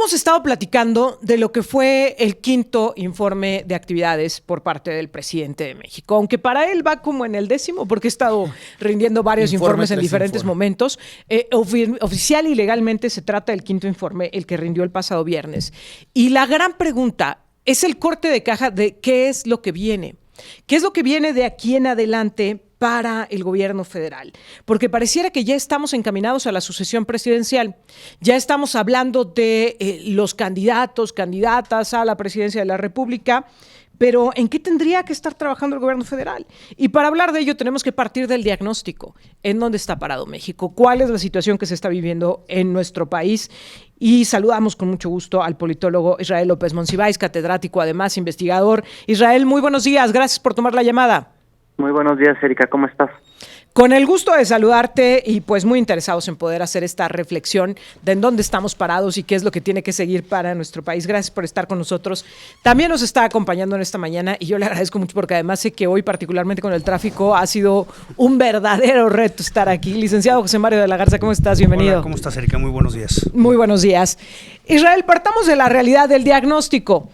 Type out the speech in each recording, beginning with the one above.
Hemos estado platicando de lo que fue el quinto informe de actividades por parte del presidente de México, aunque para él va como en el 10º, porque ha estado rindiendo varios informes en diferentes momentos. Oficial y legalmente se trata del quinto informe, el que rindió el pasado viernes. Y la gran pregunta es el corte de caja de qué es lo que viene. ¿Qué es lo que viene de aquí en adelante para el gobierno federal? Porque pareciera que ya estamos encaminados a la sucesión presidencial. Ya estamos hablando de los candidatos, candidatas a la presidencia de la República, pero ¿en qué tendría que estar trabajando el gobierno federal? Y para hablar de ello tenemos que partir del diagnóstico. ¿En dónde está parado México? ¿Cuál es la situación que se está viviendo en nuestro país? Y saludamos con mucho gusto al politólogo Israel López Monsiváis, catedrático, además investigador. Israel, muy buenos días. Gracias por tomar la llamada. Muy buenos días, Erika. ¿Cómo estás? Con el gusto de saludarte y pues muy interesados en poder hacer esta reflexión de en dónde estamos parados y qué es lo que tiene que seguir para nuestro país. Gracias por estar con nosotros. También nos está acompañando en esta mañana y yo le agradezco mucho porque además sé que hoy, particularmente con el tráfico, ha sido un verdadero reto estar aquí. Licenciado José Mario de la Garza, ¿cómo estás? Bienvenido. Hola, ¿cómo estás, Erika? Muy buenos días. Muy buenos días. Israel, partamos de la realidad del diagnóstico.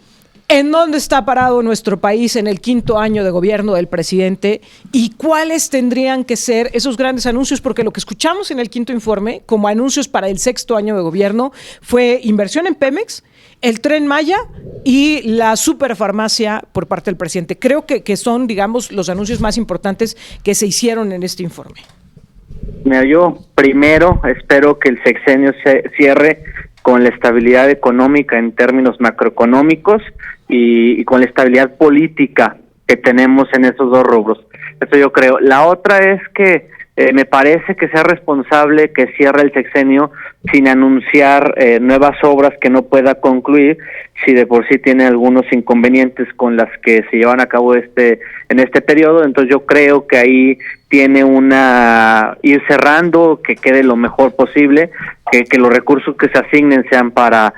¿En dónde está parado nuestro país en el quinto año de gobierno del presidente y cuáles tendrían que ser esos grandes anuncios? Porque lo que escuchamos en el quinto informe como anuncios para el sexto año de gobierno fue inversión en Pemex, el Tren Maya y la superfarmacia por parte del presidente. Creo que son, digamos, los anuncios más importantes que se hicieron en este informe. Mira, yo primero espero que el sexenio se cierre con la estabilidad económica en términos macroeconómicos y con la estabilidad política que tenemos en esos dos rubros. Eso yo creo. La otra es que me parece que sea responsable que cierre el sexenio sin anunciar nuevas obras que no pueda concluir, si de por sí tiene algunos inconvenientes con las que se llevan a cabo en este periodo. Entonces yo creo que ahí tiene ir cerrando, que quede lo mejor posible, que los recursos que se asignen sean para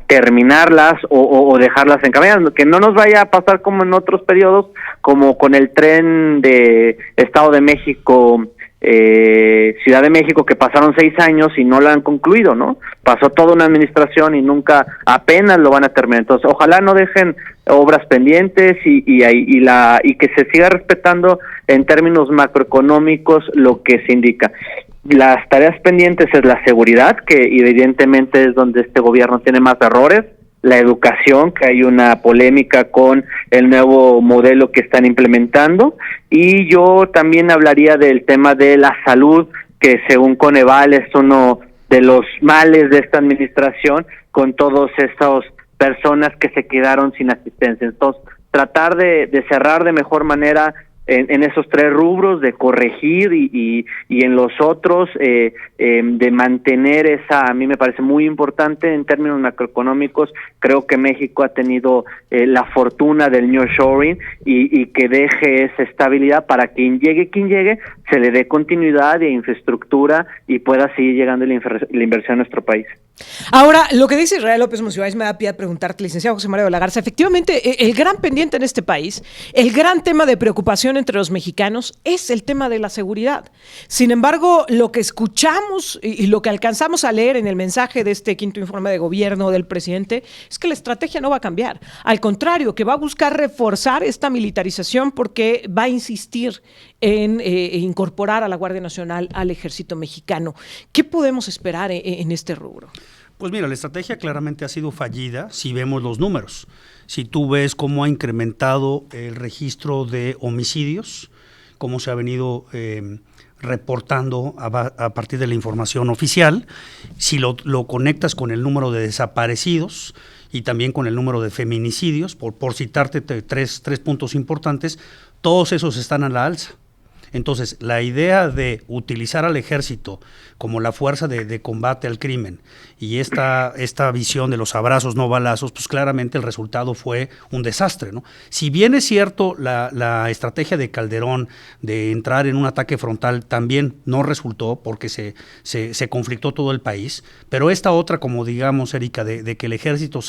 terminarlas o dejarlas encaminadas, que no nos vaya a pasar como en otros periodos, como con el tren de Estado de México, Ciudad de México, que pasaron 6 años y no lo han concluido, ¿no? Pasó toda una administración y apenas lo van a terminar. Entonces, ojalá no dejen obras pendientes y que se siga respetando en términos macroeconómicos lo que se indica. Las tareas pendientes es la seguridad, que evidentemente es donde este gobierno tiene más errores, la educación, que hay una polémica con el nuevo modelo que están implementando, y yo también hablaría del tema de la salud, que según Coneval es uno de los males de esta administración, con todas estas personas que se quedaron sin asistencia. Entonces, tratar de cerrar de mejor manera en esos 3 rubros, de corregir y en los otros de mantener a mí me parece muy importante en términos macroeconómicos. Creo que México ha tenido la fortuna del nearshoring y que deje esa estabilidad para que quien llegue, se le dé continuidad e infraestructura y pueda seguir llegando la inversión a nuestro país. Ahora, lo que dice Israel López Monsiváis me da pie a preguntarte, licenciado José Mario de la Garza. Efectivamente, el gran pendiente en este país, el gran tema de preocupación entre los mexicanos es el tema de la seguridad. Sin embargo, lo que escuchamos y lo que alcanzamos a leer en el mensaje de este quinto informe de gobierno del presidente es que la estrategia no va a cambiar. Al contrario, que va a buscar reforzar esta militarización porque va a insistir en incorporar a la Guardia Nacional al Ejército Mexicano. ¿Qué podemos esperar en este rubro? Pues mira, la estrategia claramente ha sido fallida si vemos los números. Si tú ves cómo ha incrementado el registro de homicidios, cómo se ha venido reportando a partir de la información oficial, si lo conectas con el número de desaparecidos y también con el número de feminicidios, por citarte tres puntos importantes, todos esos están a la alza. Entonces, la idea de utilizar al ejército como la fuerza de combate al crimen y esta visión de los abrazos no balazos, pues claramente el resultado fue un desastre, ¿no? Si bien es cierto la estrategia de Calderón de entrar en un ataque frontal también no resultó porque se conflictó todo el país, pero esta otra, como digamos, Erika, de que el ejército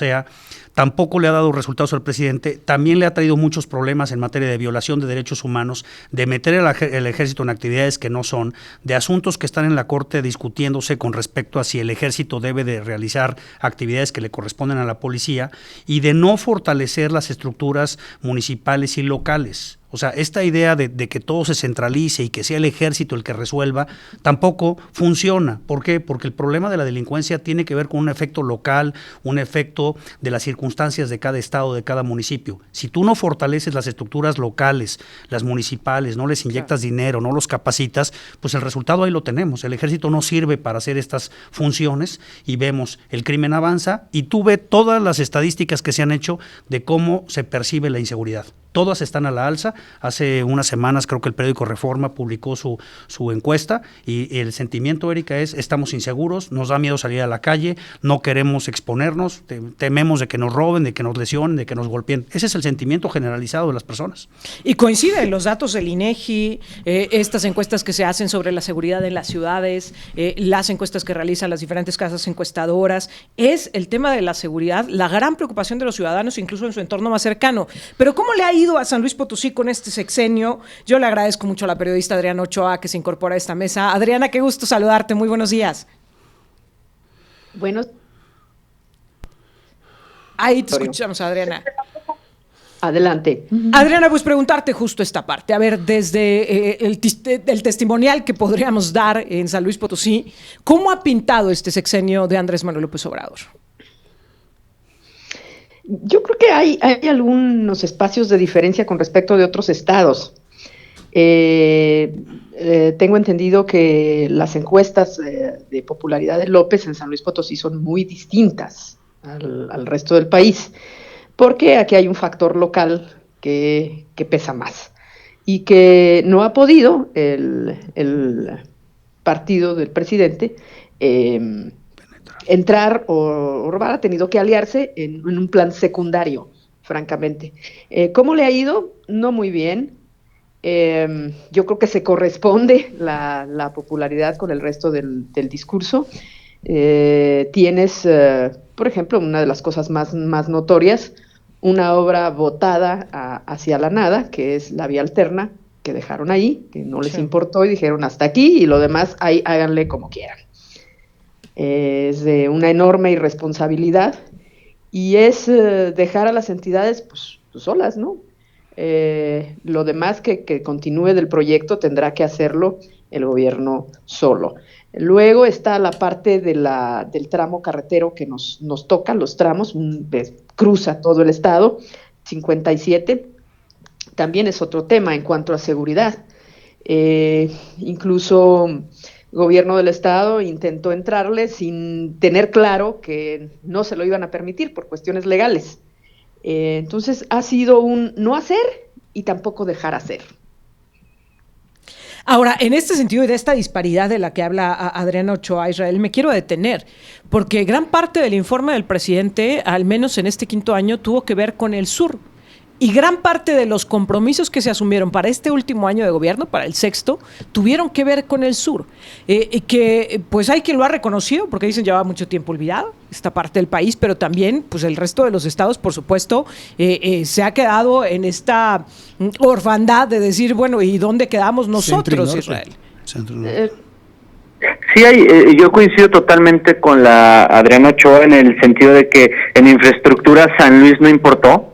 tampoco le ha dado resultados al presidente, también le ha traído muchos problemas en materia de violación de derechos humanos, de meter el ejército en actividades que no son, de asuntos que están en la Corte discutiéndose con respecto a si el ejército debe de realizar actividades que le corresponden a la policía, y de no fortalecer las estructuras municipales y locales. O sea, esta idea de que todo se centralice y que sea el ejército el que resuelva, tampoco funciona. ¿Por qué? Porque el problema de la delincuencia tiene que ver con un efecto local, un efecto de las circunstancias de cada estado, de cada municipio. Si tú no fortaleces las estructuras locales, las municipales, no les inyectas dinero, no los capacitas, pues el resultado ahí lo tenemos. El ejército no sirve para hacer estas funciones y vemos el crimen avanza, y tú ves todas las estadísticas que se han hecho de cómo se percibe la inseguridad. Todas están a la alza. Hace unas semanas creo que el periódico Reforma publicó su encuesta, y el sentimiento, Erika, es: estamos inseguros, nos da miedo salir a la calle, no queremos exponernos, tememos de que nos roben, de que nos lesionen, de que nos golpeen. Ese es el sentimiento generalizado de las personas. Y coinciden los datos del INEGI, estas encuestas que se hacen sobre la seguridad en las ciudades, las encuestas que realizan las diferentes casas encuestadoras. Es el tema de la seguridad la gran preocupación de los ciudadanos, incluso en su entorno más cercano. Pero ¿cómo le ha ido a San Luis Potosí con este sexenio? Yo le agradezco mucho a la periodista Adriana Ochoa que se incorpora a esta mesa. Adriana, qué gusto saludarte, muy buenos días. Bueno. Ahí te escuchamos, Adriana. Adelante. Adriana, pues preguntarte justo esta parte. A ver, desde el testimonial que podríamos dar en San Luis Potosí, ¿cómo ha pintado este sexenio de Andrés Manuel López Obrador? Yo creo que hay algunos espacios de diferencia con respecto de otros estados. Tengo entendido que las encuestas de popularidad de López en San Luis Potosí son muy distintas al resto del país, porque aquí hay un factor local que pesa más y que no ha podido el partido del presidente entrar, o ha tenido que aliarse en un plan secundario, francamente. ¿Cómo le ha ido? No muy bien. Yo creo que se corresponde la popularidad con el resto del discurso. Tienes, por ejemplo, una de las cosas más notorias, una obra votada hacia la nada, que es la vía alterna, que dejaron ahí, que no les importó y dijeron hasta aquí, y lo demás ahí háganle como quieran. Es de una enorme irresponsabilidad, y es dejar a las entidades pues solas, ¿no? Lo demás que continúe del proyecto tendrá que hacerlo el gobierno solo. Luego está la parte del tramo carretero que nos toca, los tramos, cruza todo el estado, 57, también es otro tema en cuanto a seguridad. Incluso gobierno del estado intentó entrarle sin tener claro que no se lo iban a permitir por cuestiones legales. Entonces ha sido un no hacer y tampoco dejar hacer. Ahora, en este sentido y de esta disparidad de la que habla Adriana Ochoa, Israel, me quiero detener, porque gran parte del informe del presidente, al menos en este quinto año, tuvo que ver con el sur. Y gran parte de los compromisos que se asumieron para este último año de gobierno, para el sexto, tuvieron que ver con el sur. Que pues hay quien lo ha reconocido, porque dicen lleva mucho tiempo olvidado esta parte del país, pero también pues el resto de los estados, por supuesto, se ha quedado en esta orfandad de decir, bueno, ¿y dónde quedamos nosotros, Israel? Sí, yo coincido totalmente con la Adriana Ochoa en el sentido de que en infraestructura San Luis no importó.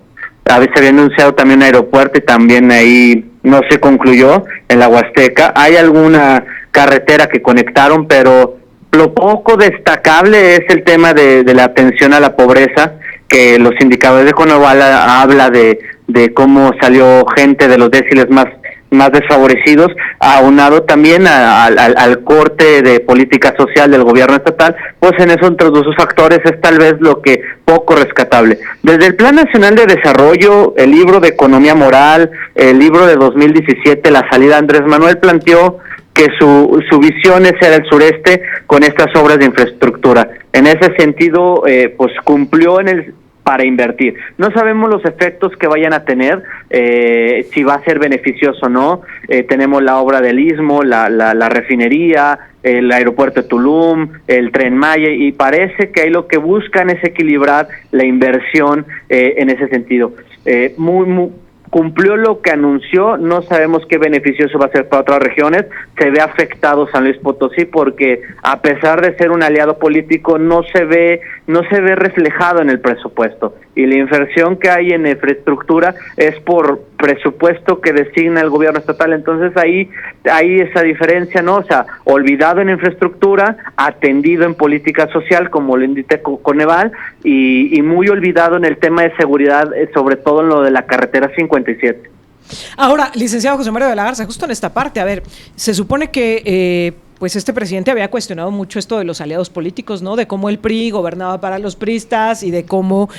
A veces había anunciado también un aeropuerto y también ahí no se concluyó en la Huasteca. Hay alguna carretera que conectaron, pero lo poco destacable es el tema de la atención a la pobreza, que los indicadores de Coneval habla de cómo salió gente de los déciles más desfavorecidos, aunado también al corte de política social del gobierno estatal. Pues en esos entre los dos factores es tal vez lo que poco rescatable. Desde el Plan Nacional de Desarrollo, el libro de Economía Moral, el libro de 2017, la salida, Andrés Manuel planteó que su visión es el sureste con estas obras de infraestructura. En ese sentido, pues cumplió para invertir. No sabemos los efectos que vayan a tener, si va a ser beneficioso o no. Tenemos la obra del Istmo, la refinería, el aeropuerto de Tulum, el Tren Maya, y parece que ahí lo que buscan es equilibrar la inversión en ese sentido. cumplió lo que anunció, no sabemos qué beneficioso va a ser para otras regiones. Se ve afectado San Luis Potosí porque a pesar de ser un aliado político no se ve reflejado en el presupuesto, y la inversión que hay en infraestructura es por presupuesto que designa el gobierno estatal. Entonces ahí esa diferencia, ¿no? O sea, olvidado en infraestructura, atendido en política social, como lo indica Coneval, y muy olvidado en el tema de seguridad, sobre todo en lo de la carretera 57. Ahora, licenciado José Mario de la Garza, justo en esta parte, a ver, se supone que pues este presidente había cuestionado mucho esto de los aliados políticos, ¿no? De cómo el PRI gobernaba para los priistas y de cómo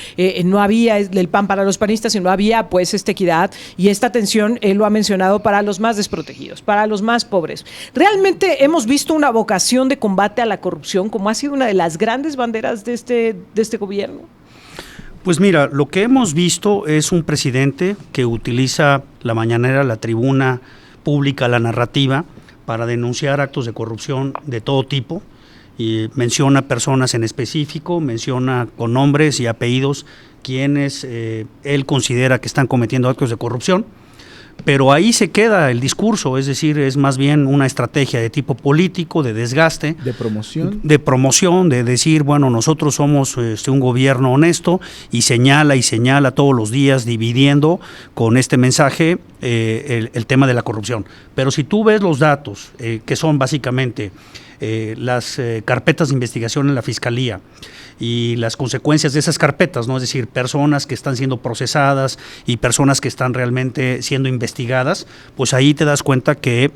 no había el PAN para los panistas y no había pues esta equidad y esta atención, él lo ha mencionado, para los más desprotegidos, para los más pobres. ¿Realmente hemos visto una vocación de combate a la corrupción como ha sido una de las grandes banderas de este gobierno? Pues mira, lo que hemos visto es un presidente que utiliza la mañanera, la tribuna pública, la narrativa, para denunciar actos de corrupción de todo tipo, y menciona personas en específico, menciona con nombres y apellidos quienes él considera que están cometiendo actos de corrupción. Pero ahí se queda el discurso, es decir, es más bien una estrategia de tipo político, de desgaste. ¿De promoción? De promoción, de decir, bueno, nosotros somos un gobierno honesto, y señala todos los días, dividiendo con este mensaje el tema de la corrupción. Pero si tú ves los datos, que son básicamente las carpetas de investigación en la Fiscalía, y las consecuencias de esas carpetas, ¿no? Es decir, personas que están siendo procesadas y personas que están realmente siendo investigadas, pues ahí te das cuenta que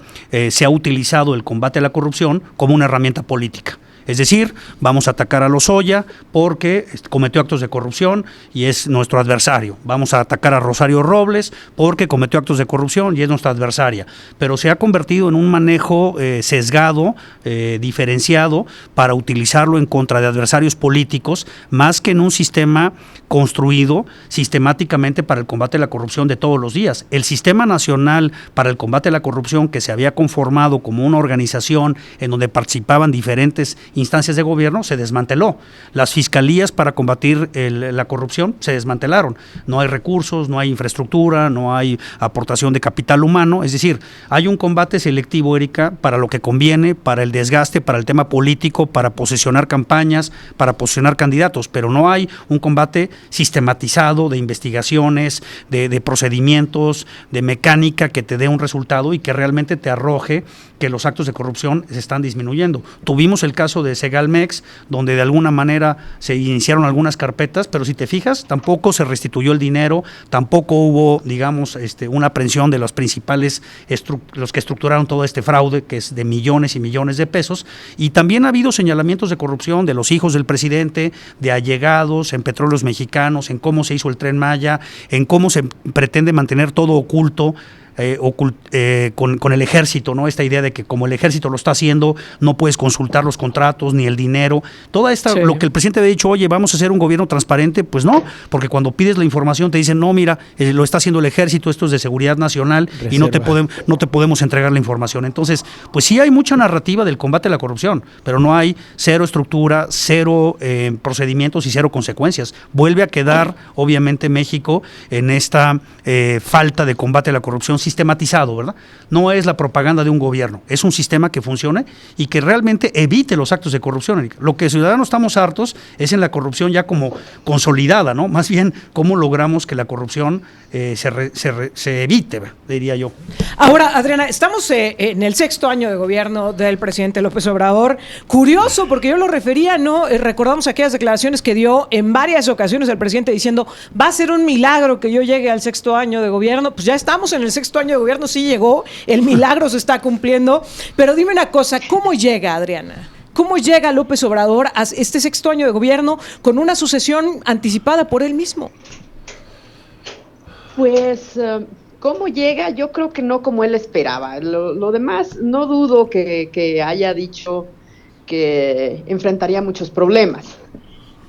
se ha utilizado el combate a la corrupción como una herramienta política. Es decir, vamos a atacar a Lozoya porque cometió actos de corrupción y es nuestro adversario. Vamos a atacar a Rosario Robles porque cometió actos de corrupción y es nuestra adversaria. Pero se ha convertido en un manejo sesgado, diferenciado, para utilizarlo en contra de adversarios políticos, más que en un sistema construido sistemáticamente para el combate a la corrupción de todos los días. El Sistema Nacional para el Combate a la Corrupción, que se había conformado como una organización en donde participaban diferentes instancias de gobierno, se desmanteló. Las fiscalías para combatir la corrupción se desmantelaron. No hay recursos, no hay infraestructura, no hay aportación de capital humano. Es decir, hay un combate selectivo, Erika, para lo que conviene, para el desgaste, para el tema político, para posicionar campañas, para posicionar candidatos, pero no hay un combate sistematizado de investigaciones, de procedimientos, de mecánica que te dé un resultado y que realmente te arroje que los actos de corrupción se están disminuyendo. Tuvimos el caso de Segalmex, donde de alguna manera se iniciaron algunas carpetas, pero si te fijas, tampoco se restituyó el dinero, tampoco hubo, digamos, una aprehensión de los principales, los que estructuraron todo este fraude, que es de millones y millones de pesos, y también ha habido señalamientos de corrupción de los hijos del presidente, de allegados en Petróleos Mexicanos, en cómo se hizo el Tren Maya, en cómo se pretende mantener todo oculto, con el ejército, ¿no? Esta idea de que como el ejército lo está haciendo, no puedes consultar los contratos ni el dinero. Toda esta, sí. Lo que el presidente había dicho, oye, vamos a hacer un gobierno transparente, pues no, porque cuando pides la información te dicen, no, mira, lo está haciendo el ejército, esto es de seguridad nacional. Reserva. Y no te podemos entregar la información. Entonces, pues sí hay mucha narrativa del combate a la corrupción, pero no hay cero estructura, cero procedimientos y cero consecuencias. Vuelve a quedar, obviamente, México en esta falta de combate a la corrupción sistematizado, ¿verdad? No es la propaganda de un gobierno, es un sistema que funcione y que realmente evite los actos de corrupción. Lo que ciudadanos estamos hartos es en la corrupción ya como consolidada, ¿no? Más bien, cómo logramos que la corrupción se evite, diría yo. Ahora, Adriana, estamos en el 6º año de gobierno del presidente López Obrador. Curioso, porque yo lo refería, ¿no? Recordamos aquellas declaraciones que dio en varias ocasiones el presidente diciendo, va a ser un milagro que yo llegue al 6º año de gobierno. Pues ya estamos en el 6º año de gobierno, sí llegó, el milagro se está cumpliendo. Pero dime una cosa, ¿cómo llega, Adriana? ¿Cómo llega López Obrador a este 6º año de gobierno con una sucesión anticipada por él mismo? Pues, ¿cómo llega? Yo creo que no como él esperaba. Lo demás, no dudo que haya dicho que enfrentaría muchos problemas.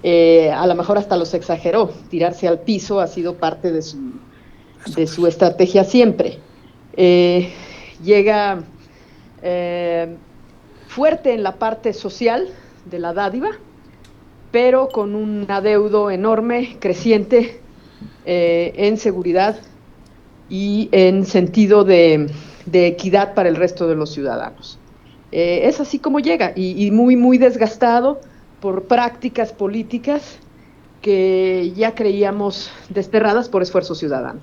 A lo mejor hasta los exageró. Tirarse al piso ha sido parte de su estrategia siempre. Llega fuerte en la parte social de la dádiva, pero con un adeudo enorme, creciente, en seguridad y en sentido de equidad para el resto de los ciudadanos. Es así como llega, y muy, muy desgastado por prácticas políticas que ya creíamos desterradas por esfuerzo ciudadano.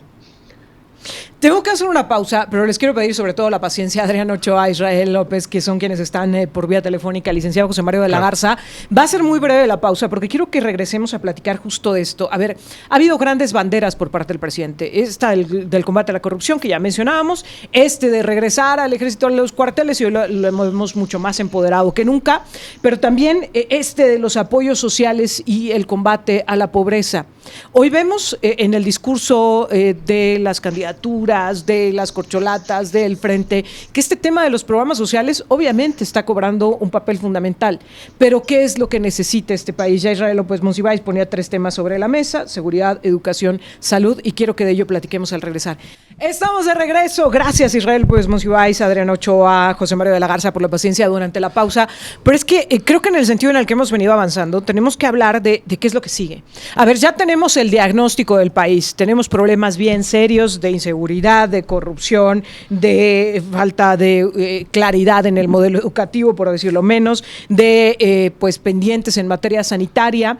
Tengo que hacer una pausa, pero les quiero pedir sobre todo la paciencia a Adrián Ochoa, Israel López, que son quienes están por vía telefónica, licenciado José Mario de la Garza. Va a ser muy breve la pausa porque quiero que regresemos a platicar justo de esto. A ver, ha habido grandes banderas por parte del presidente. Esta del combate a la corrupción, que ya mencionábamos, de regresar al ejército a los cuarteles, y hoy lo vemos mucho más empoderado que nunca, pero también de los apoyos sociales y el combate a la pobreza. Hoy vemos en el discurso de las candidaturas, de las corcholatas, del frente, que este tema de los programas sociales obviamente está cobrando un papel fundamental. Pero ¿qué es lo que necesita este país? Ya Israel López Monsiváis ponía 3 temas sobre la mesa: seguridad, educación, salud, y quiero que de ello platiquemos al regresar. Estamos de regreso. Gracias, Israel López Monsiváis, Adrián Ochoa, José Mario de la Garza, por la paciencia durante la pausa. Pero es que creo que en el sentido en el que hemos venido avanzando, tenemos que hablar de qué es lo que sigue. A ver, ya tenemos el diagnóstico del país. Tenemos problemas bien serios de inseguridad, de corrupción, de falta de claridad en el modelo educativo, por decirlo menos, de pendientes en materia sanitaria.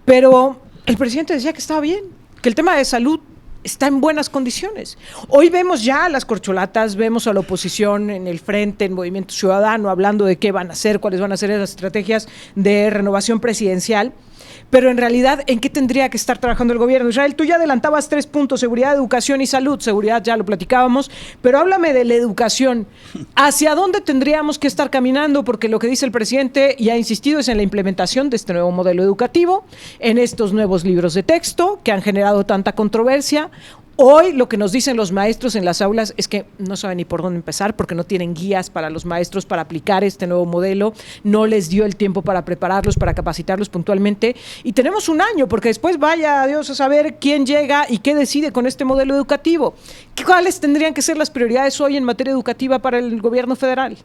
Pero el presidente decía que estaba bien, que el tema de salud está en buenas condiciones. Hoy vemos ya a las corcholatas, vemos a la oposición en el frente, en Movimiento Ciudadano, hablando de qué van a hacer, cuáles van a ser las estrategias de renovación presidencial. Pero en realidad, ¿en qué tendría que estar trabajando el gobierno? Israel, tú ya adelantabas 3 puntos: seguridad, educación y salud. Seguridad ya lo platicábamos, pero háblame de la educación. ¿Hacia dónde tendríamos que estar caminando? Porque lo que dice el presidente, y ha insistido, es en la implementación de este nuevo modelo educativo, en estos nuevos libros de texto que han generado tanta controversia. Hoy lo que nos dicen los maestros en las aulas es que no saben ni por dónde empezar, porque no tienen guías para los maestros para aplicar este nuevo modelo, no les dio el tiempo para prepararlos, para capacitarlos puntualmente, y tenemos un año, porque después vaya a Dios a saber quién llega y qué decide con este modelo educativo. ¿Cuáles tendrían que ser las prioridades hoy en materia educativa para el gobierno federal?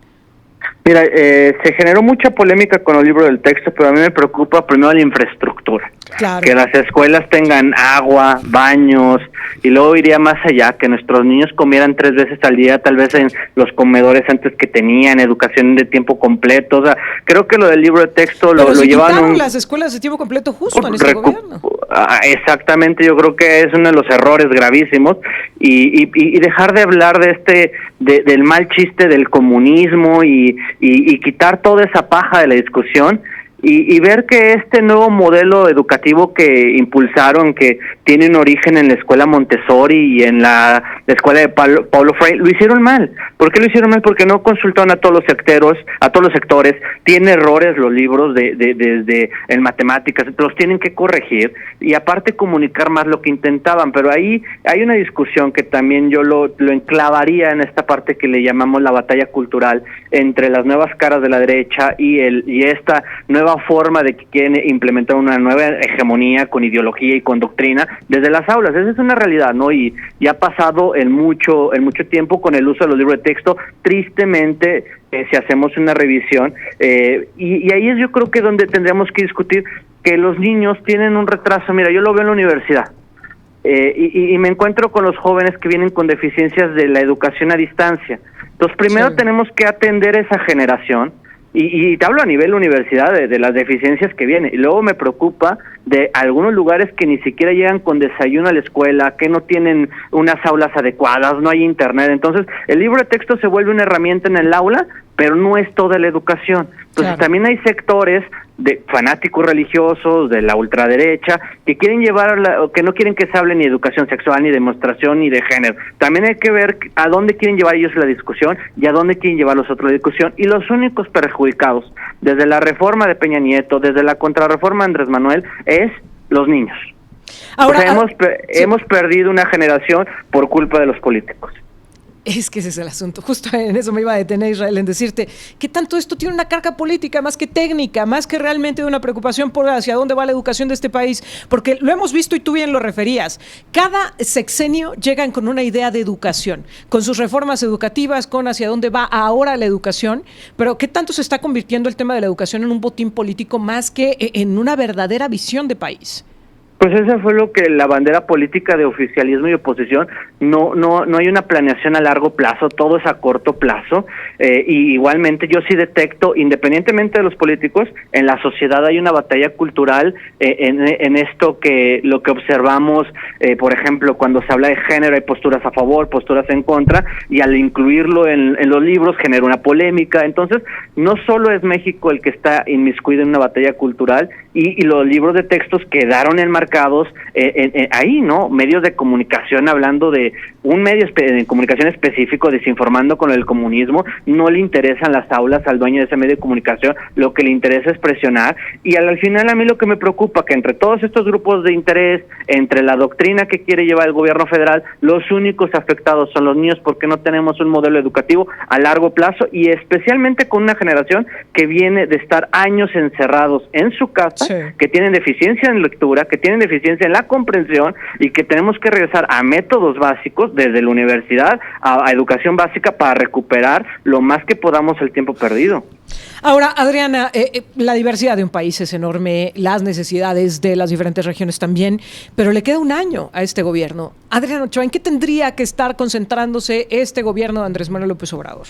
Mira, se generó mucha polémica con el libro del texto, pero a mí me preocupa primero la infraestructura. Claro. Que las escuelas tengan agua, baños, y luego iría más allá, que nuestros niños comieran 3 veces al día, tal vez en los comedores antes que tenían, educación de tiempo completo. O sea, creo que lo del libro de texto lo llevan las escuelas de tiempo completo justo en este gobierno. Exactamente, yo creo que es uno de los errores gravísimos, y dejar de hablar del mal chiste del comunismo y quitar toda esa paja de la discusión y ver que este nuevo modelo educativo que impulsaron, que tiene un origen en la escuela Montessori y en la escuela de Paulo Freire, lo hicieron mal. ¿Por qué lo hicieron mal? Porque no consultaron a todos los sectores, tiene errores los libros de en matemáticas, los tienen que corregir, y aparte comunicar más lo que intentaban. Pero ahí hay una discusión que también yo lo enclavaría en esta parte que le llamamos la batalla cultural entre las nuevas caras de la derecha y esta nueva forma de que quieren implementar una nueva hegemonía con ideología y con doctrina desde las aulas. Esa es una realidad, ¿no? Y ha pasado en mucho tiempo con el uso de los libros de texto, tristemente, si hacemos una revisión, y ahí es, yo creo que donde tendríamos que discutir que los niños tienen un retraso. Mira, yo lo veo en la universidad, y me encuentro con los jóvenes que vienen con deficiencias de la educación a distancia. Entonces, primero tenemos que atender esa generación, y te hablo a nivel universidad de las deficiencias que vienen, y luego me preocupa de algunos lugares que ni siquiera llegan con desayuno a la escuela, que no tienen unas aulas adecuadas, no hay internet. Entonces el libro de texto se vuelve una herramienta en el aula, pero no es toda la educación. Entonces también hay sectores de fanáticos religiosos, de la ultraderecha, que quieren que no quieren que se hable ni de educación sexual, ni de demostración, ni de género. También hay que ver a dónde quieren llevar ellos la discusión y a dónde quieren llevar los otros la discusión. Y los únicos perjudicados, desde la reforma de Peña Nieto, desde la contrarreforma de Andrés Manuel, es los niños. Ahora, o sea, hemos perdido una generación por culpa de los políticos. Es que ese es el asunto. Justo en eso me iba a detener, Israel, en decirte que tanto esto tiene una carga política más que técnica, más que realmente de una preocupación por hacia dónde va la educación de este país, porque lo hemos visto y tú bien lo referías. Cada sexenio llegan con una idea de educación, con sus reformas educativas, con hacia dónde va ahora la educación, pero ¿qué tanto se está convirtiendo el tema de la educación en un botín político más que en una verdadera visión de país? Pues eso fue lo que la bandera política de oficialismo y oposición, no hay una planeación a largo plazo, todo es a corto plazo, y igualmente yo sí detecto, independientemente de los políticos, en la sociedad hay una batalla cultural en esto, que lo que observamos, por ejemplo, cuando se habla de género hay posturas a favor, posturas en contra, y al incluirlo en los libros genera una polémica. Entonces no solo es México el que está inmiscuido en una batalla cultural, y los libros de textos quedaron enmarcados ahí, ¿no? Medios de comunicación hablando de un medio de comunicación específico desinformando con el comunismo, no le interesan las aulas al dueño de ese medio de comunicación, lo que le interesa es presionar, y al final a mí lo que me preocupa, que entre todos estos grupos de interés, entre la doctrina que quiere llevar el gobierno federal, los únicos afectados son los niños, porque no tenemos un modelo educativo a largo plazo, y especialmente con una generación que viene de estar años encerrados en su casa, sí, que tienen deficiencia en lectura, que tienen deficiencia en la comprensión, y que tenemos que regresar a métodos básicos desde la universidad a educación básica para recuperar lo más que podamos el tiempo perdido. Ahora, Adriana, la diversidad de un país es enorme, las necesidades de las diferentes regiones también, pero le queda un año a este gobierno. Adriana Ochoa, ¿en qué tendría que estar concentrándose este gobierno de Andrés Manuel López Obrador?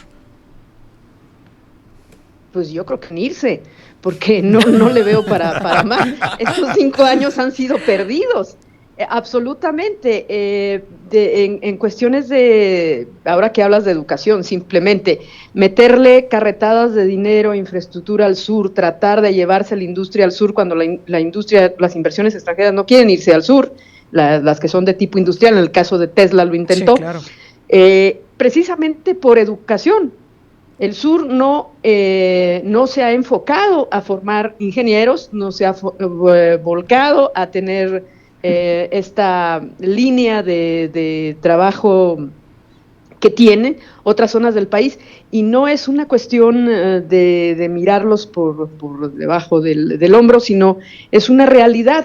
Pues yo creo que en irse, porque no le veo para más. Estos 5 años han sido perdidos, absolutamente. En cuestiones de, ahora que hablas de educación, simplemente meterle carretadas de dinero, infraestructura al sur, tratar de llevarse la industria al sur cuando la industria, las inversiones extranjeras no quieren irse al sur, las que son de tipo industrial, en el caso de Tesla lo intentó, sí, claro. Precisamente por educación. El sur no se ha enfocado a formar ingenieros, no se ha volcado a tener esta línea de trabajo que tiene otras zonas del país, y no es una cuestión de mirarlos por debajo del hombro, sino es una realidad.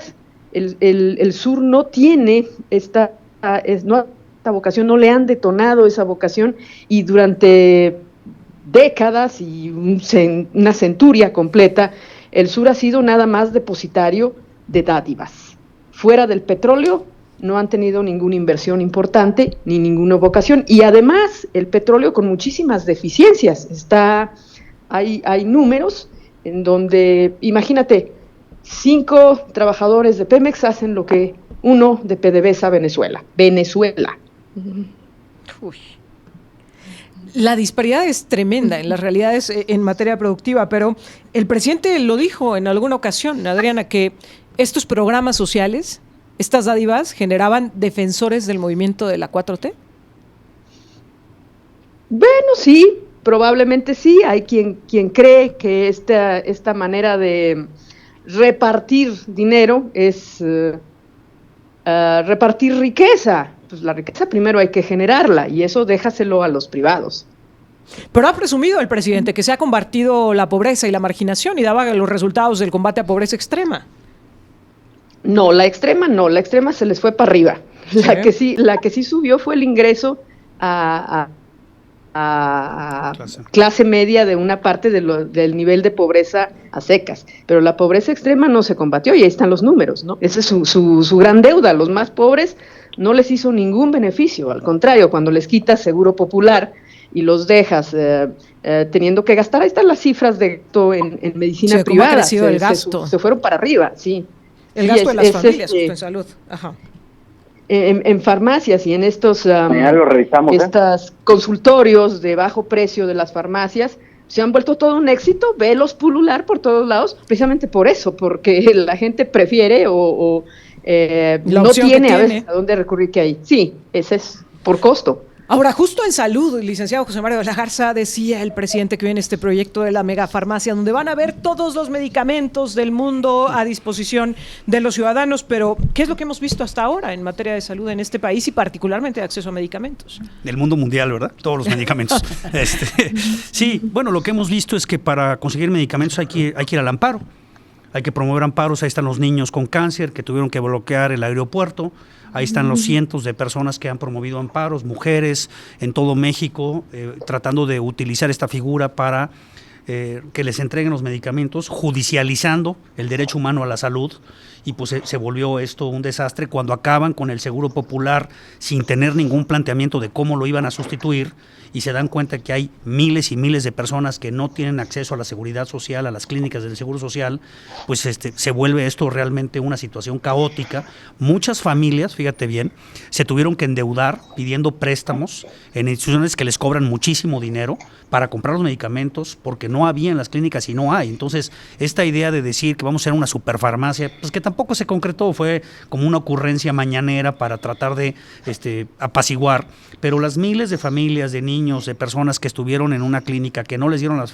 El sur no tiene esta vocación, no le han detonado esa vocación, y durante décadas y una centuria completa, el sur ha sido nada más depositario de dádivas. Fuera del petróleo no han tenido ninguna inversión importante ni ninguna vocación, y además el petróleo con muchísimas deficiencias. Hay números en donde, imagínate, 5 trabajadores de Pemex hacen lo que 1 de PDVSA a Venezuela. Uy. La disparidad es tremenda en las realidades en materia productiva, pero el presidente lo dijo en alguna ocasión, Adriana, que estos programas sociales, estas dádivas, generaban defensores del movimiento de la 4T. Bueno, sí, probablemente sí. Hay quien cree que esta manera de repartir dinero es repartir riqueza. Pues la riqueza primero hay que generarla, y eso déjaselo a los privados. Pero ha presumido el presidente que se ha combatido la pobreza y la marginación y daba los resultados del combate a pobreza extrema. No, la extrema se les fue para arriba. ¿Sí? La que sí subió fue el ingreso a clase media de una parte del nivel de pobreza a secas, pero la pobreza extrema no se combatió, y ahí están los números, ¿no? Esa es su gran deuda. Los más pobres no les hizo ningún beneficio, al contrario, cuando les quitas seguro popular y los dejas teniendo que gastar, ahí están las cifras de en medicina privada, ¿cómo ha crecido el gasto? Se fueron para arriba, sí. El gasto de las familias, justo en salud. Ajá. En farmacias y en estos lo revisamos, estos consultorios de bajo precio de las farmacias se han vuelto todo un éxito. Velos pulular por todos lados, precisamente por eso, porque la gente prefiere no tiene a veces a dónde recurrir que hay. Sí, ese es por costo. Ahora, justo en salud, el licenciado José Mario de la Garza, decía el presidente que viene este proyecto de la megafarmacia, donde van a haber todos los medicamentos del mundo a disposición de los ciudadanos, pero ¿qué es lo que hemos visto hasta ahora en materia de salud en este país y particularmente de acceso a medicamentos? Del mundo mundial, ¿verdad? Todos los medicamentos. Sí, bueno, lo que hemos visto es que para conseguir medicamentos hay que ir al amparo. Hay que promover amparos. Ahí están los niños con cáncer que tuvieron que bloquear el aeropuerto. Ahí están los cientos de personas que han promovido amparos, mujeres en todo México, tratando de utilizar esta figura para que les entreguen los medicamentos, judicializando el derecho humano a la salud y pues se volvió esto un desastre cuando acaban con el Seguro Popular sin tener ningún planteamiento de cómo lo iban a sustituir, y se dan cuenta que hay miles y miles de personas que no tienen acceso a la seguridad social, a las clínicas del Seguro Social, pues se vuelve esto realmente una situación caótica. Muchas familias, fíjate bien, se tuvieron que endeudar pidiendo préstamos en instituciones que les cobran muchísimo dinero para comprar los medicamentos, porque no había en las clínicas y no hay. Entonces, esta idea de decir que vamos a ser una superfarmacia, pues que tampoco se concretó, fue como una ocurrencia mañanera para tratar de apaciguar, pero las miles de familias, de niños, de personas que estuvieron en una clínica que no les dieron las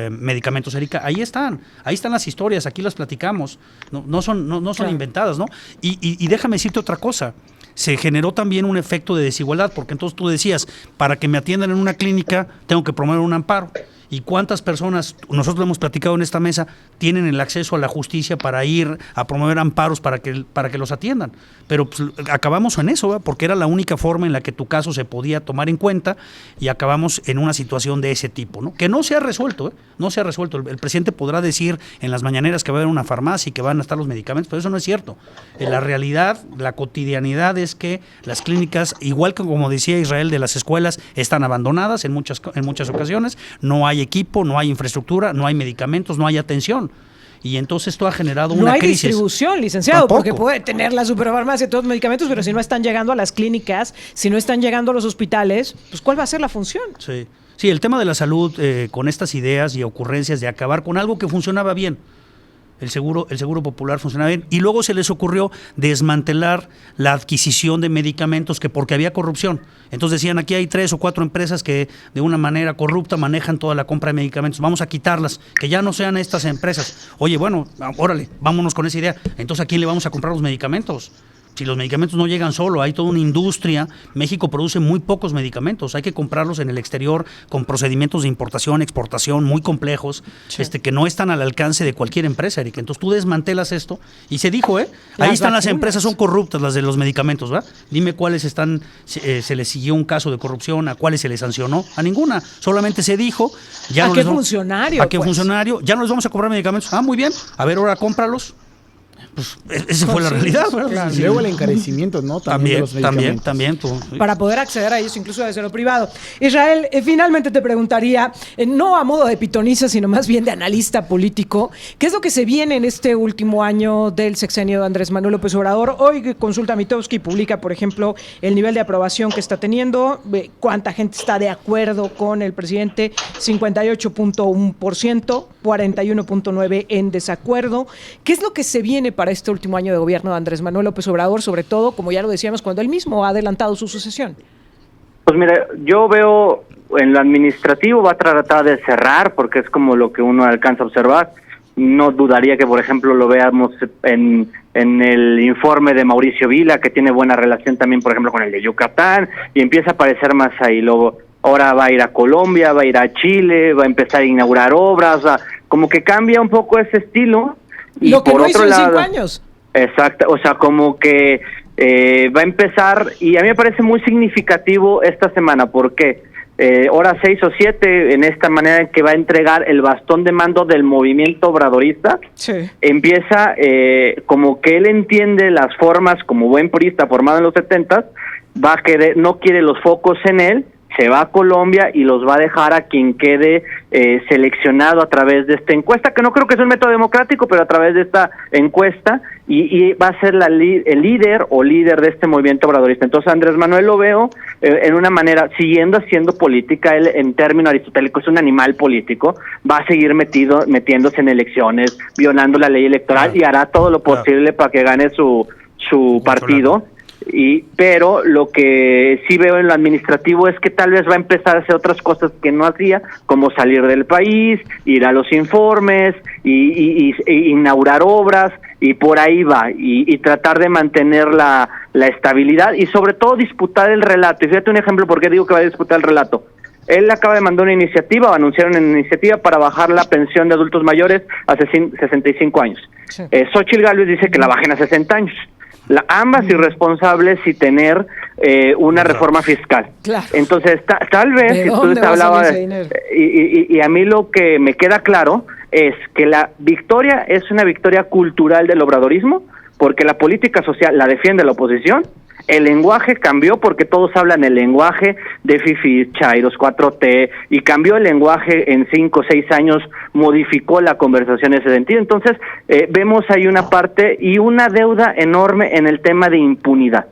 medicamentos, Erika, ahí están las historias, aquí las platicamos, no son claro, inventadas, ¿no? Y déjame decirte otra cosa. Se generó también un efecto de desigualdad, porque entonces tú decías, para que me atiendan en una clínica tengo que promover un amparo. ¿Y cuántas personas, nosotros lo hemos platicado en esta mesa, tienen el acceso a la justicia para ir a promover amparos para que los atiendan? Pero pues, acabamos en eso, ¿verdad? Porque era la única forma en la que tu caso se podía tomar en cuenta, y acabamos en una situación de ese tipo, ¿no? Que no se ha resuelto, no se ha resuelto. El presidente podrá decir en las mañaneras que va a haber una farmacia y que van a estar los medicamentos, pero eso no es cierto. La realidad, la cotidianidad es que las clínicas, igual que como decía Israel de las escuelas, están abandonadas en muchas ocasiones, no hay equipo, no hay infraestructura, no hay medicamentos, no hay atención. Y entonces esto ha generado una crisis. No hay distribución, licenciado, tampoco, porque puede tener la superfarmacia todos los medicamentos, pero si no están llegando a las clínicas, si no están llegando a los hospitales, pues ¿cuál va a ser la función? Sí, el tema de la salud, con estas ideas y ocurrencias de acabar con algo que funcionaba bien. El seguro popular funcionaba bien, y luego se les ocurrió desmantelar la adquisición de medicamentos, que porque había corrupción. Entonces decían, aquí hay 3 o 4 empresas que de una manera corrupta manejan toda la compra de medicamentos, vamos a quitarlas, que ya no sean estas empresas. Oye, bueno, órale, vámonos con esa idea. Entonces, ¿a quién le vamos a comprar los medicamentos? Si los medicamentos no llegan solo, hay toda una industria. México produce muy pocos medicamentos, hay que comprarlos en el exterior con procedimientos de importación, exportación muy complejos, sí, que no están al alcance de cualquier empresa, Erika. Entonces tú desmantelas esto, y se dijo, ahí están las empresas, son corruptas las de los medicamentos, ¿va? Dime cuáles están, se les siguió un caso de corrupción, a cuáles se les sancionó, a ninguna, solamente se dijo. Ya ¿A no qué funcionario? ¿A qué funcionario? Ya no les vamos a cobrar medicamentos. Muy bien, a ver, ahora cómpralos. Pues esa fue la realidad. Claro. Sí. Luego el encarecimiento, ¿no? También para poder acceder a ellos, incluso desde lo privado. Israel, finalmente te preguntaría, no a modo de pitoniza, sino más bien de analista político, ¿qué es lo que se viene en este último año del sexenio de Andrés Manuel López Obrador? Hoy Consulta Mitowski publica, por ejemplo, el nivel de aprobación que está teniendo, cuánta gente está de acuerdo con el presidente, 58.1%, 41.9% en desacuerdo. ¿Qué es lo que se viene para este último año de gobierno de Andrés Manuel López Obrador, sobre todo, como ya lo decíamos, cuando él mismo ha adelantado su sucesión? Pues mira, yo veo en lo administrativo va a tratar de cerrar, porque es como lo que uno alcanza a observar. No dudaría que, por ejemplo, lo veamos en el informe de Mauricio Vila, que tiene buena relación también, por ejemplo, con el de Yucatán, y empieza a aparecer más ahí. Luego, ahora va a ir a Colombia, va a ir a Chile, va a empezar a inaugurar obras, como que cambia un poco ese estilo. Y lo que por no otro hizo en lado, 5 años. Exacto, o sea, como que va a empezar, y a mí me parece muy significativo esta semana, porque hora 6 o 7, en esta manera en que va a entregar el bastón de mando del movimiento obradorista, sí, empieza como que él entiende las formas, como buen priista formado en los 70s, no quiere los focos en él, se va a Colombia y los va a dejar a quien quede seleccionado a través de esta encuesta, que no creo que sea un método democrático, pero a través de esta encuesta, y va a ser el líder de este movimiento obradorista. Entonces Andrés Manuel lo veo en una manera, siguiendo haciendo política, él en término aristotélico es un animal político, va a seguir metiéndose en elecciones, violando la ley electoral, y hará todo lo posible para que gane su partido. Pero lo que sí veo en lo administrativo es que tal vez va a empezar a hacer otras cosas que no hacía, como salir del país, ir a los informes, y inaugurar obras, y por ahí va, y tratar de mantener la estabilidad, y sobre todo disputar el relato. Y fíjate un ejemplo, ¿por qué digo que va a disputar el relato? Él acaba de mandar una iniciativa, anunciaron una iniciativa para bajar la pensión de adultos mayores a 65 años. Sí. Xóchitl Gálvez dice que la bajen a 60 años. Ambas irresponsables y tener una reforma fiscal. Claro. Entonces, tal vez, si tú hablabas, y a mí lo que me queda claro es que la victoria es una victoria cultural del obradorismo, porque la política social la defiende la oposición. El lenguaje cambió porque todos hablan el lenguaje de fifís, chairos, 4T, y cambió el lenguaje en 5 o 6 años, modificó la conversación en ese sentido. Entonces, vemos ahí una parte y una deuda enorme en el tema de impunidad.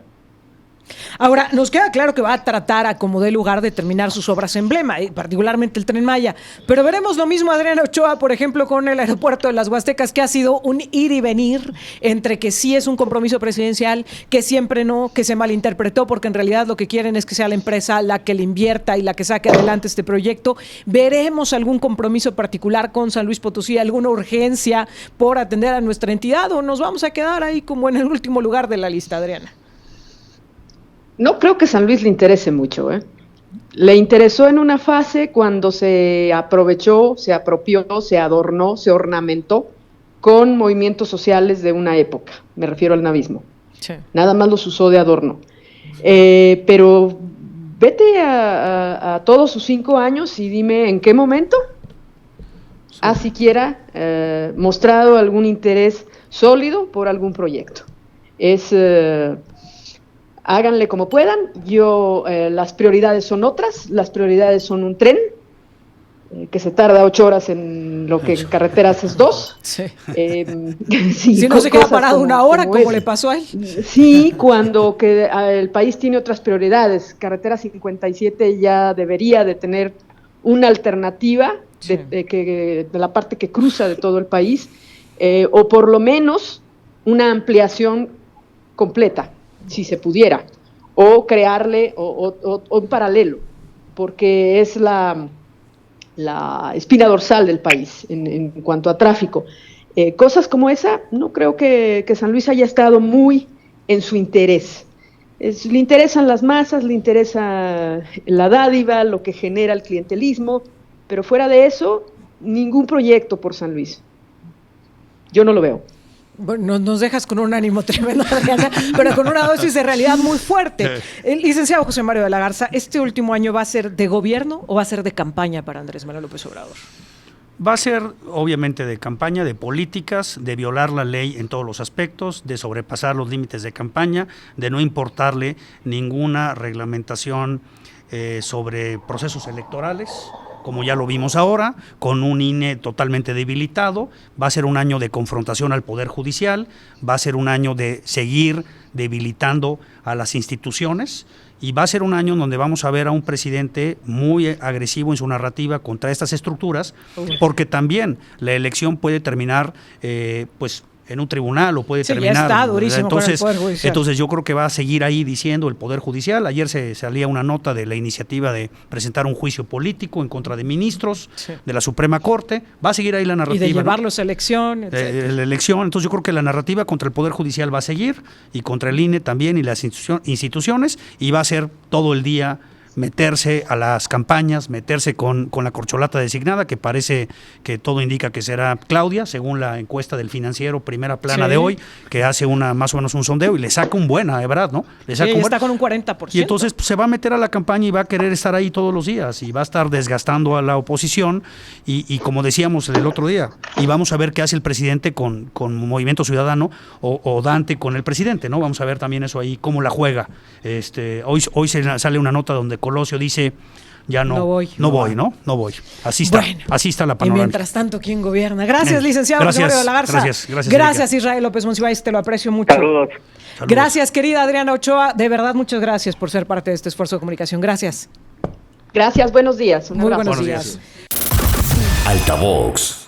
Ahora, nos queda claro que va a tratar a como dé lugar de terminar sus obras emblema, particularmente el Tren Maya, pero veremos lo mismo Adriana Ochoa, por ejemplo, con el aeropuerto de las Huastecas, que ha sido un ir y venir entre que sí es un compromiso presidencial, que siempre no, que se malinterpretó, porque en realidad lo que quieren es que sea la empresa la que le invierta y la que saque adelante este proyecto. ¿Veremos algún compromiso particular con San Luis Potosí, alguna urgencia por atender a nuestra entidad, o nos vamos a quedar ahí como en el último lugar de la lista, Adriana? No creo que San Luis le interese mucho, ¿eh? Le interesó en una fase cuando se aprovechó, se apropió, se adornó, se ornamentó con movimientos sociales de una época, me refiero al navismo. Sí. Nada más los usó de adorno. Pero vete a todos sus 5 años y dime en qué momento ha siquiera mostrado algún interés sólido por algún proyecto. Háganle como puedan. Las prioridades son otras. Las prioridades son un tren que se tarda 8 horas en lo que en carreteras es 2. Sí. Sí, si no se queda parado una hora, como le pasó a él. Sí, cuando el país tiene otras prioridades. Carretera 57 ya debería de tener una alternativa de la parte que cruza de todo el país, o por lo menos una ampliación completa, si se pudiera, o crearle o un paralelo, porque es la espina dorsal del país en cuanto a tráfico. Cosas como esa, no creo que San Luis haya estado muy en su interés. Le interesan las masas, le interesa la dádiva, lo que genera el clientelismo, pero fuera de eso, ningún proyecto por San Luis. Yo no lo veo. Bueno, nos dejas con un ánimo tremendo, Adriana, pero con una dosis de realidad muy fuerte. El licenciado José Mario de la Garza, ¿este último año va a ser de gobierno o va a ser de campaña para Andrés Manuel López Obrador? Va a ser, obviamente, de campaña, de políticas, de violar la ley en todos los aspectos, de sobrepasar los límites de campaña, de no importarle ninguna reglamentación sobre procesos electorales, como ya lo vimos ahora, con un INE totalmente debilitado. Va a ser un año de confrontación al Poder Judicial, va a ser un año de seguir debilitando a las instituciones, y va a ser un año en donde vamos a ver a un presidente muy agresivo en su narrativa contra estas estructuras, porque también la elección puede terminar pues en un tribunal, o puede terminar. Ya está durísimo con el Poder Judicial. Entonces yo creo que va a seguir ahí diciendo el Poder Judicial. Ayer se salía una nota de la iniciativa de presentar un juicio político en contra de ministros de la Suprema Corte. Va a seguir ahí la narrativa. Y de llevarlos a elección, la elección. Entonces yo creo que la narrativa contra el Poder Judicial va a seguir, y contra el INE también, y las instituciones, y va a ser todo el día meterse a las campañas, meterse con la corcholata designada, que parece que todo indica que será Claudia, según la encuesta del Financiero, primera plana de hoy, que hace más o menos un sondeo y le saca un buen a Ebrard, ¿no? Le saca está con un 40%. Y entonces pues, se va a meter a la campaña y va a querer estar ahí todos los días, y va a estar desgastando a la oposición, y como decíamos el otro día, y vamos a ver qué hace el presidente con Movimiento Ciudadano, o Dante con el presidente, ¿no? Vamos a ver también eso ahí, cómo la juega. Hoy sale una nota donde Colosio dice, ya no voy. Así está, bueno, así está la panorámica. Y mientras tanto, ¿quién gobierna? Gracias, licenciado José Mario de la Garza. Gracias, Israel López Monsiváis, te lo aprecio mucho. Saludos. Gracias, querida Adriana Ochoa. De verdad, muchas gracias por ser parte de este esfuerzo de comunicación. Gracias. Gracias, buenos días. Muy buenos días. Altavox.